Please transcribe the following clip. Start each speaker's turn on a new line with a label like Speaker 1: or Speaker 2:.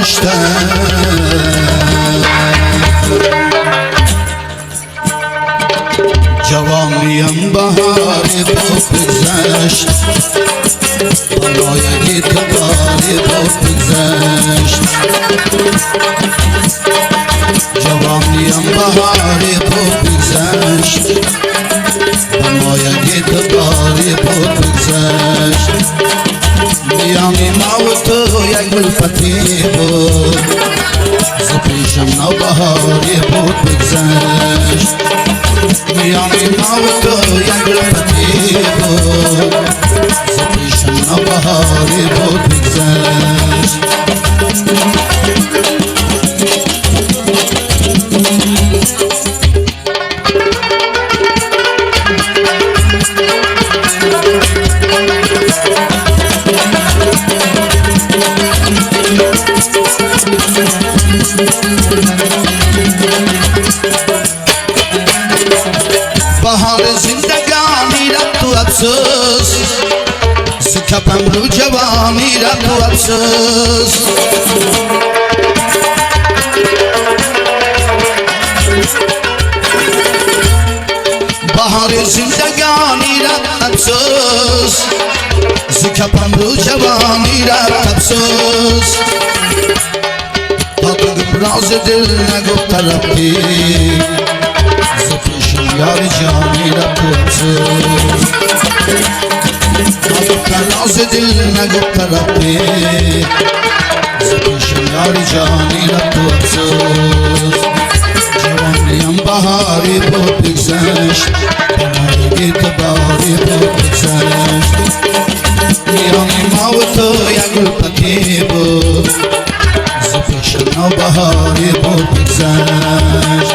Speaker 1: داشتم جوانیم بهاری بگذشت بالای دباری بگذشت جوانیم بهاری بگذشت بالای دباری بگذشت میامی موت یک ملفتی بود زپیشم نو بهاری بگذشت میامی موت یک ملفتی بود زپیشم نو بهاری بگذشت بهار زندگانی را تو افسوس زکپم رو جوانی را تو افسوس بهار زندگانی را افسوس زکپم رو جوانی را افسوس تا تو راز دل نگفت رفتی زپیشم یار جانی را تو افسوس راز دل نگفت رفتی زپیشم یار جانی را تو افسوس جوانیم بهاری بود بگذشت بهاری دباری بود بگذشت میامی موت یک گلپتی بود زپیشم نو بهاری بود بگذشت